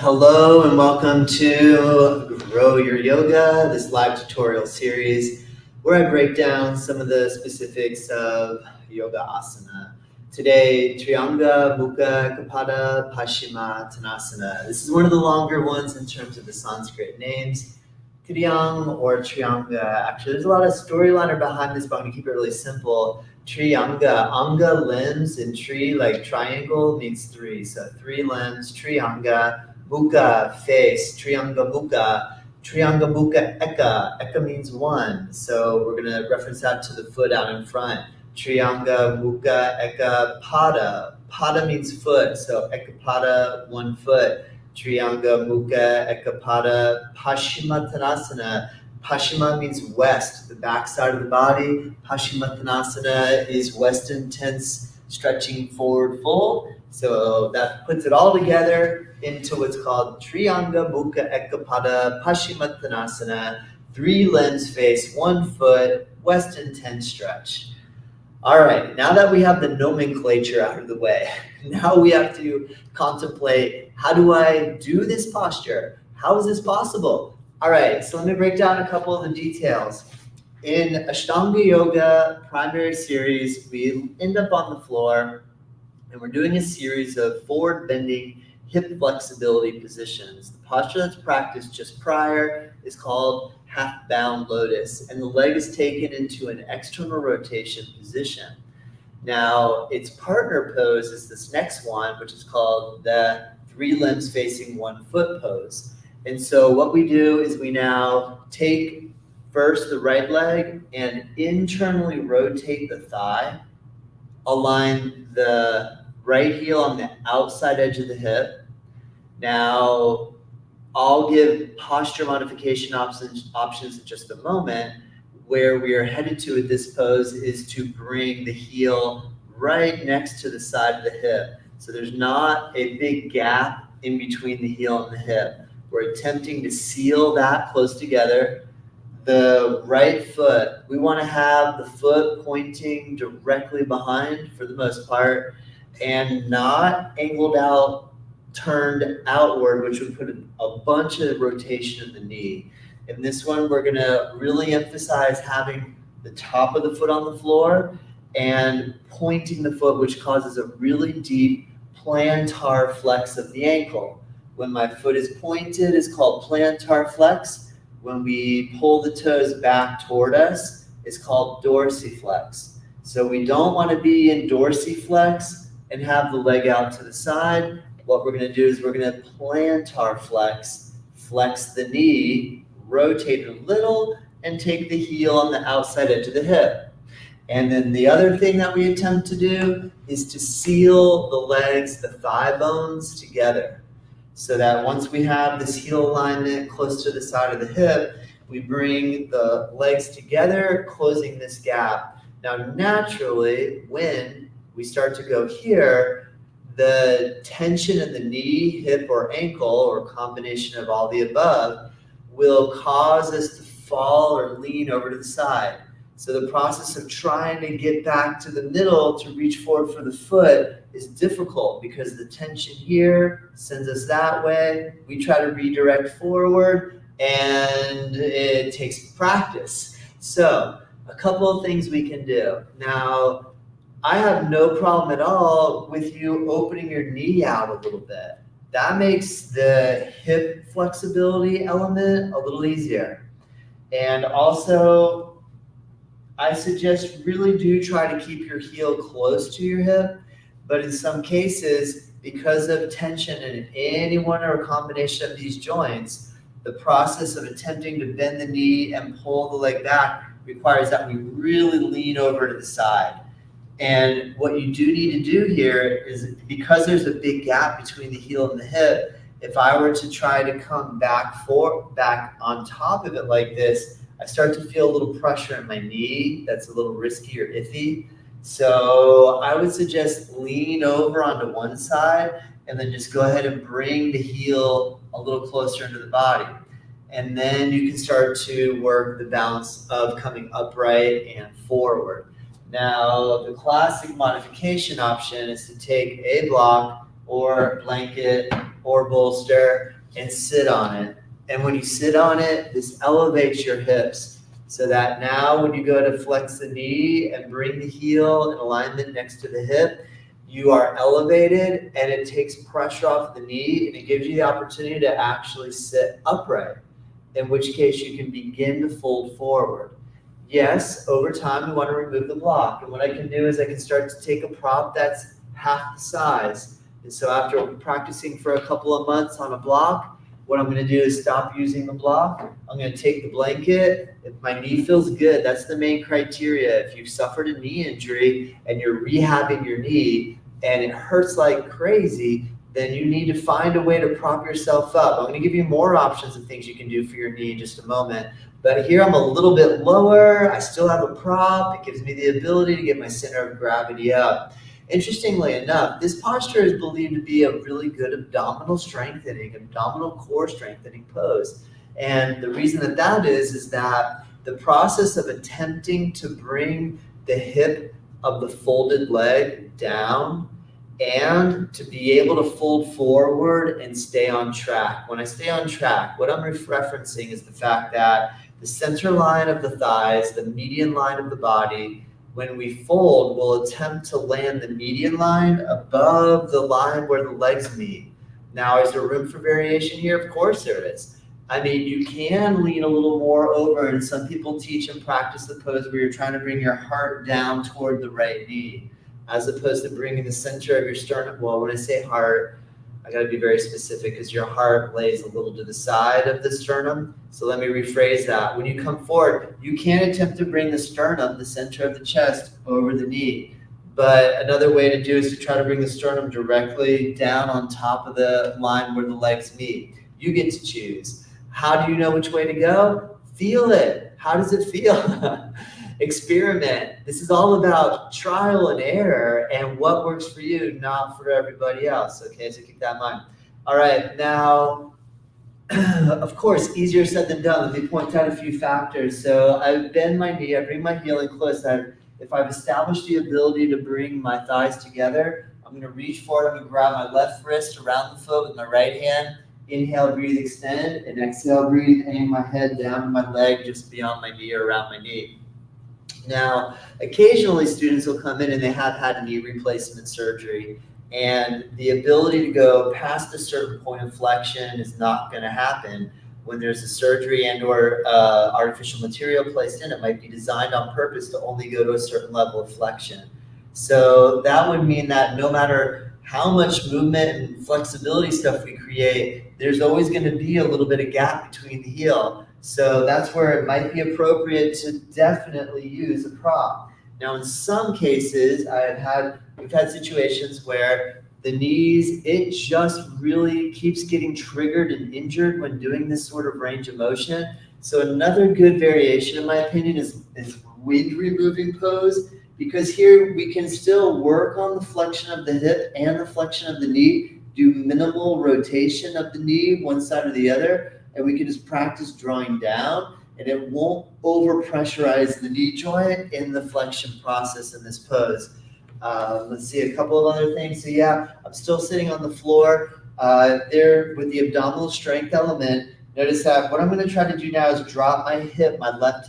Hello and welcome to Grow Your Yoga, this live tutorial series where I break down some of the specifics of yoga asana. Today, Trianga Mukhaikapada Paschimottanasana. This is one of the longer ones in terms of the Sanskrit names. Triang or Trianga. Actually, there's a lot of storyliner behind this, but I'm going to keep it really simple. Trianga, anga, limbs, and tree, like triangle, means three. So 3 limbs, Trianga. Mukha, face, Trianga Mukha, Trianga Mukha Eka. Eka means 1. So we're going to reference that to the foot out in front. Trianga Mukha Eka Pada. Pada means foot, so Ekapada, 1 foot. Trianga Mukha Ekapada Paschimottanasana. Paschima means west, the back side of the body. Paschimottanasana is west intense, stretching forward fold. So that puts it all together into what's called Trianga Mukhaikapada Paschimottanasana. 3 limbs face, 1 foot, west intense stretch. All right, now that we have the nomenclature out of the way, now we have to contemplate, how do I do this posture? How is this possible? All right, so let me break down a couple of the details. In Ashtanga Yoga primary series, we end up on the floor and we're doing a series of forward bending hip flexibility positions. The posture that's practiced just prior is called half bound lotus, and the leg is taken into an external rotation position. Now, its partner pose is this next one, which is called the 3 limbs facing 1 foot pose. And so what we do is we now take first the right leg and internally rotate the thigh, align the right heel on the outside edge of the hip. Now, I'll give posture modification options in just a moment. Where we are headed to with this pose is to bring the heel right next to the side of the hip. So there's not a big gap in between the heel and the hip. We're attempting to seal that close together. The right foot, we want to have the foot pointing directly behind for the most part and not angled out, turned outward, which would put a bunch of rotation in the knee. In this one, we're going to really emphasize having the top of the foot on the floor and pointing the foot, which causes a really deep plantar flex of the ankle. When my foot is pointed, it's called plantar flex. When we pull the toes back toward us, it's called dorsiflex. So we don't want to be in dorsiflex and have the leg out to the side. What we're going to do is we're going to plantar flex, flex the knee, rotate it a little, and take the heel on the outside edge of the hip. And then the other thing that we attempt to do is to seal the legs, the thigh bones together, so that once we have this heel alignment close to the side of the hip, we bring the legs together, closing this gap. Now, naturally, when we start to go here, the tension in the knee, hip, or ankle, or combination of all the above, will cause us to fall or lean over to the side. So the process of trying to get back to the middle to reach forward for the foot is difficult because the tension here sends us that way. We try to redirect forward and it takes practice. So a couple of things we can do. Now, I have no problem at all with you opening your knee out a little bit. That makes the hip flexibility element a little easier. And also, I suggest really do try to keep your heel close to your hip, but in some cases, because of tension in any one or a combination of these joints, the process of attempting to bend the knee and pull the leg back requires that we really lean over to the side. And what you do need to do here is, because there's a big gap between the heel and the hip, if I were to try to come back on top of it like this, I start to feel a little pressure in my knee. That's a little risky or iffy. So I would suggest lean over onto one side and then just go ahead and bring the heel a little closer into the body. And then you can start to work the balance of coming upright and forward. Now, the classic modification option is to take a block or blanket or bolster and sit on it. And when you sit on it, this elevates your hips so that now when you go to flex the knee and bring the heel in alignment next to the hip, you are elevated and it takes pressure off the knee and it gives you the opportunity to actually sit upright, in which case you can begin to fold forward. Yes, over time we want to remove the block. And what I can do is I can start to take a prop that's half the size. And so after practicing for a couple of months on a block, what I'm going to do is stop using the block. I'm going to take the blanket. If my knee feels good, that's the main criteria. If you've suffered a knee injury and you're rehabbing your knee and it hurts like crazy, then you need to find a way to prop yourself up. I'm going to give you more options of things you can do for your knee in just a moment. But here I'm a little bit lower. I still have a prop. It gives me the ability to get my center of gravity up. Interestingly enough, this posture is believed to be a really good abdominal strengthening, abdominal core strengthening pose. And the reason that is that the process of attempting to bring the hip of the folded leg down and to be able to fold forward and stay on track. When I stay on track, what I'm referencing is the fact that the center line of the thighs, the median line of the body, when we fold, we'll attempt to land the median line above the line where the legs meet. Now, is there room for variation here? Of course there is. I mean, you can lean a little more over, and some people teach and practice the pose where you're trying to bring your heart down toward the right knee, as opposed to bringing the center of your sternum. Well, when I say heart, I got to be very specific because your heart lays a little to the side of the sternum. So let me rephrase that. When you come forward, you can attempt to bring the sternum, the center of the chest, over the knee. But another way to do is to try to bring the sternum directly down on top of the line where the legs meet. You get to choose. How do you know which way to go? Feel it. How does it feel? Experiment. This is all about trial and error and what works for you, not for everybody else. Okay, so keep that in mind. All right, now, of course, easier said than done. Let me point out a few factors. So I bend my knee, I bring my heel in close. If I've established the ability to bring my thighs together, I'm going to reach forward. I'm going to grab my left wrist around the foot with my right hand. Inhale, breathe, extend, and exhale, breathe, aim my head down to my leg just beyond my knee or around my knee. Now, occasionally students will come in and they have had knee replacement surgery, and the ability to go past a certain point of flexion is not going to happen when there's a surgery and or artificial material placed in. It might be designed on purpose to only go to a certain level of flexion. So that would mean that no matter how much movement and flexibility stuff we create, there's always going to be a little bit of gap between the heel. So that's where it might be appropriate to definitely use a prop. Now, in some cases, we've had situations where the knees, it just really keeps getting triggered and injured when doing this sort of range of motion. So another good variation, in my opinion, is wind removing pose, because here we can still work on the flexion of the hip and the flexion of the knee, do minimal rotation of the knee one side or the other, and we can just practice drawing down, and it won't over pressurize the knee joint in the flexion process in this pose. Let's see a couple of other things. So yeah, I'm still sitting on the floor there with the abdominal strength element. Notice that what I'm going to try to do now is drop my hip, my left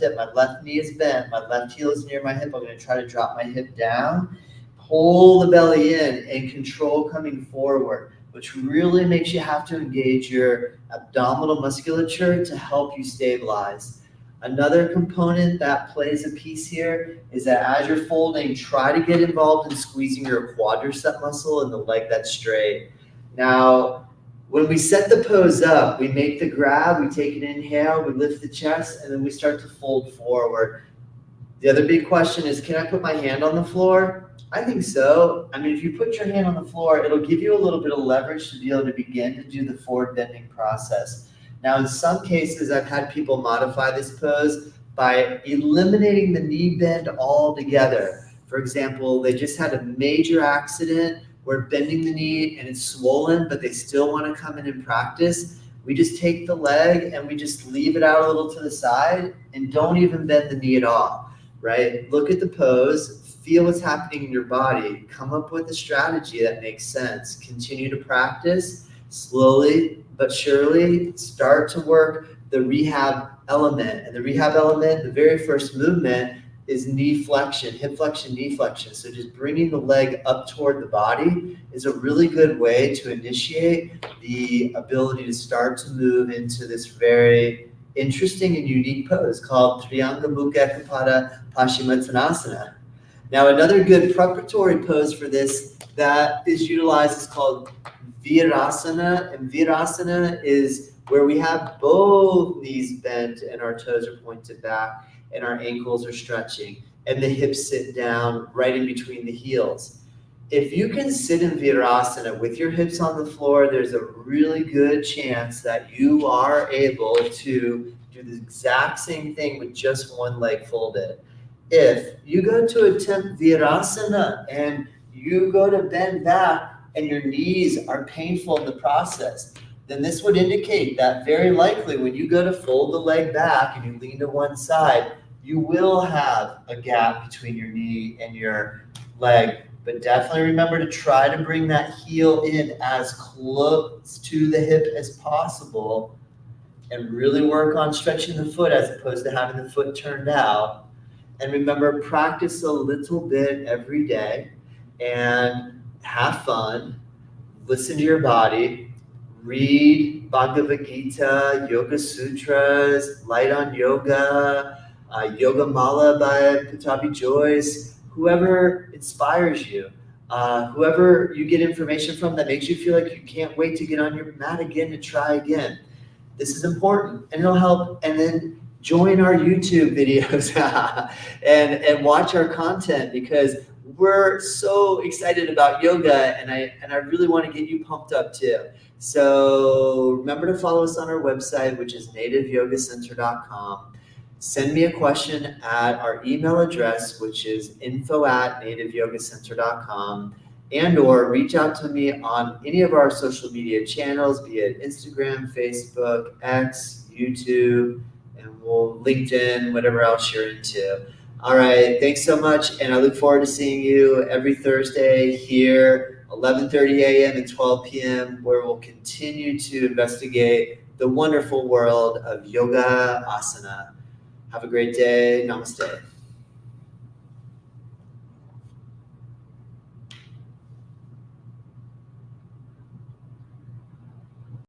knee is bent, my left heel is near my hip. I'm going to try to drop my hip down, pull the belly in, and control coming forward, which really makes you have to engage your abdominal musculature to help you stabilize. Another component that plays a piece here is that as you're folding, try to get involved in squeezing your quadricep muscle in the leg that's straight. Now, when we set the pose up, we make the grab, we take an inhale, we lift the chest, and then we start to fold forward. The other big question is, can I put my hand on the floor? I think so. I mean, if you put your hand on the floor, it'll give you a little bit of leverage to be able to begin to do the forward bending process. Now, in some cases, I've had people modify this pose by eliminating the knee bend altogether. For example, they just had a major accident where bending the knee and it's swollen, but they still want to come in and practice. We just take the leg and we just leave it out a little to the side and don't even bend the knee at all, right? Look at the pose, feel what's happening in your body, come up with a strategy that makes sense, continue to practice. slowly but surely start to work the rehab element. And the rehab element, the very first movement is knee flexion, hip flexion, knee flexion. So just bringing the leg up toward the body is a really good way to initiate the ability to start to move into this very interesting and unique pose called Trianga Mukhaikapada Paschimottanasana. Now, another good preparatory pose for this that is utilized is called Virasana, and Virasana is where we have both knees bent and our toes are pointed back and our ankles are stretching and the hips sit down right in between the heels. If you can sit in Virasana with your hips on the floor, there's a really good chance that you are able to do the exact same thing with just one leg folded. If you go to attempt Virasana and you go to bend back and your knees are painful in the process, then this would indicate that very likely when you go to fold the leg back and you lean to one side, you will have a gap between your knee and your leg. But definitely remember to try to bring that heel in as close to the hip as possible and really work on stretching the foot as opposed to having the foot turned out. And remember, practice a little bit every day and have fun. Listen to your body. Read Bhagavad Gita, Yoga Sutras, Light on Yoga, Yoga Mala by Pattabhi Joyce, whoever inspires you, whoever you get information from that makes you feel like you can't wait to get on your mat again and try again. This is important and it'll help. And then join our YouTube videos and watch our content because we're so excited about yoga and I really want to get you pumped up too. So remember to follow us on our website, which is nativeyogacenter.com. Send me a question at our email address, which is info@nativeyogacenter.com, and or reach out to me on any of our social media channels, be it Instagram, Facebook, X, YouTube, and we'll LinkedIn, whatever else you're into. All right, thanks so much, and I look forward to seeing you every Thursday here, 11:30 a.m. and 12 p.m., where we'll continue to investigate the wonderful world of yoga asana. Have a great day. Namaste.